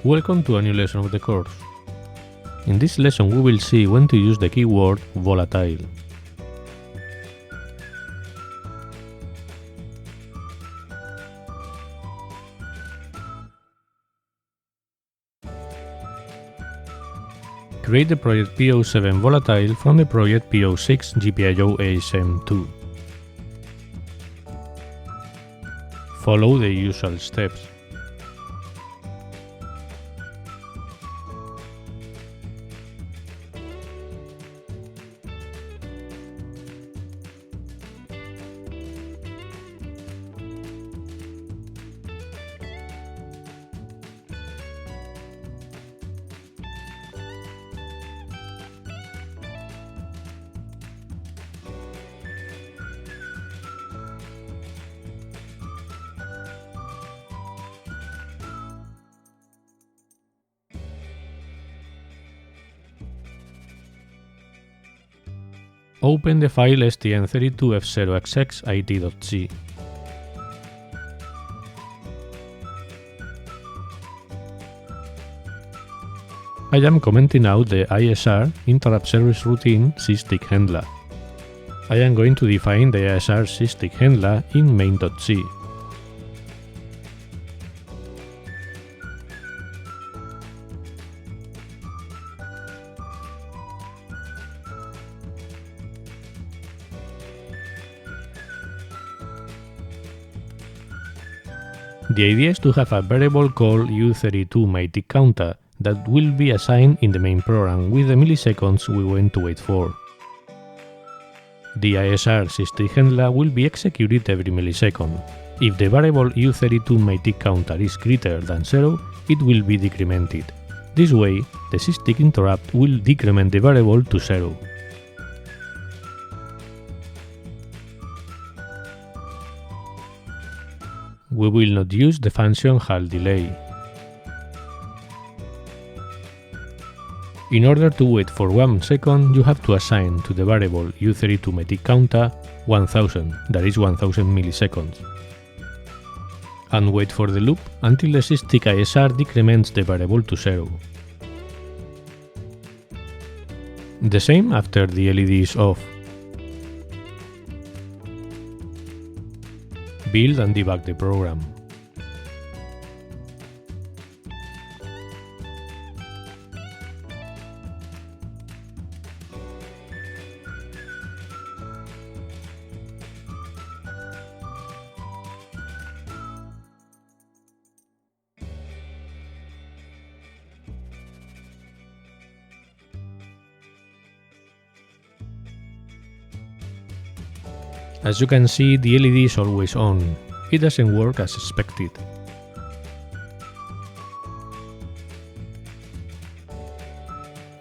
Welcome to a new lesson of the course. In this lesson we will see when to use the keyword volatile. Create the project PO7 Volatile from the project PO6 GPIO ASM2. Follow the usual steps. Open the file STM32F0xx it.c. I am commenting out the ISR interrupt service routine sysdig handler. I am going to define the ISR sysdig handler in main.c. The idea is to have a variable called U32MyTickCounter that will be assigned in the main program with the milliseconds we want to wait for. The ISR sysdig handler will be executed every millisecond. If the variable U32MyTickCounter is greater than 0, it will be decremented. This way, the sysdig interrupt will decrement the variable to 0. We will not use the function halt delay. In order to wait for 1 second, you have to assign to the variable U32MyTickCounter 1000, that is 1000 milliseconds, and wait for the loop until the sysdig ISR decrements the variable to 0. The same after the LED is off. Build and debug the program. As you can see, the LED is always on. It doesn't work as expected.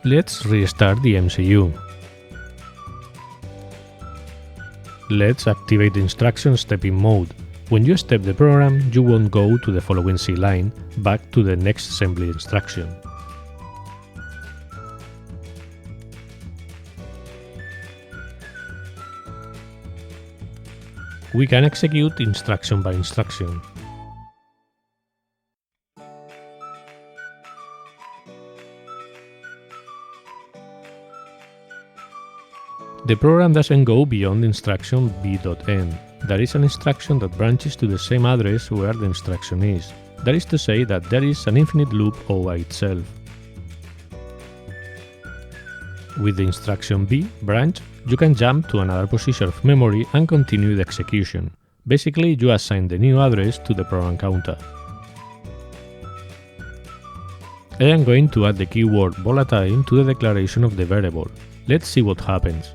Let's restart the MCU. Let's activate the instruction stepping mode. When you step the program, you won't go to the following C line, back to the next assembly instruction. We can execute instruction by instruction. The program doesn't go beyond instruction b.n. That is an instruction that branches to the same address where the instruction is. That is to say that there is an infinite loop OA itself. With the instruction B branch, you can jump to another position of memory and continue the execution. Basically, you assign the new address to the program counter. I am going to add the keyword volatile to the declaration of the variable. Let's see what happens.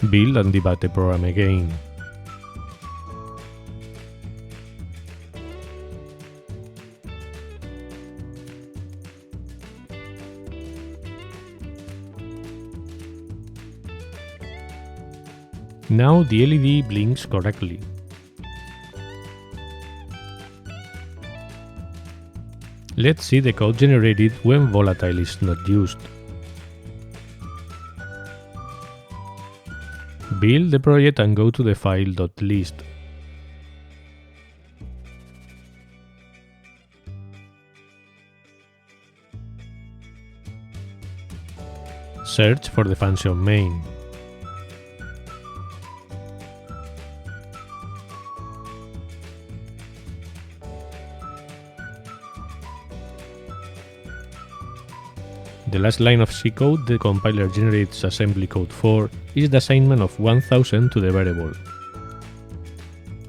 Build and debug the program again. Now the LED blinks correctly. Let's see the code generated when volatile is not used. Build the project and go to the file.list. search for the function main. The last line of C code the compiler generates assembly code for is the assignment of 1000 to the variable.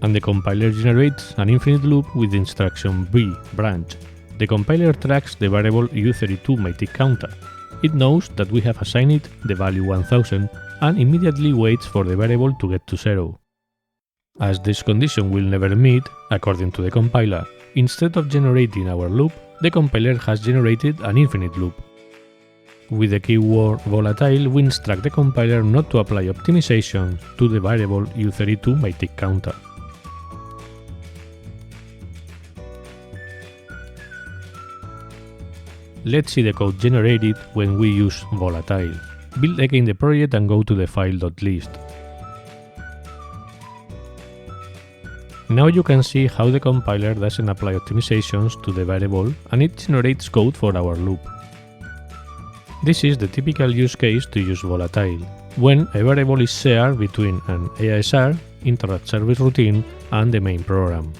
And the compiler generates an infinite loop with the instruction branch. The compiler tracks the variable u32myTickCounter. It knows that we have assigned it the value 1000 and immediately waits for the variable to get to 0. As this condition will never meet, according to the compiler, instead of generating our loop, the compiler has generated an infinite loop. With the keyword volatile, we instruct the compiler not to apply optimization to the variable u32myTickCounter. Let's see the code generated when we use Volatile. Build again the project and go to the file.list. Now you can see how the compiler doesn't apply optimizations to the variable and it generates code for our loop. This is the typical use case to use Volatile, when a variable is shared between an ASR, interrupt service routine, and the main program.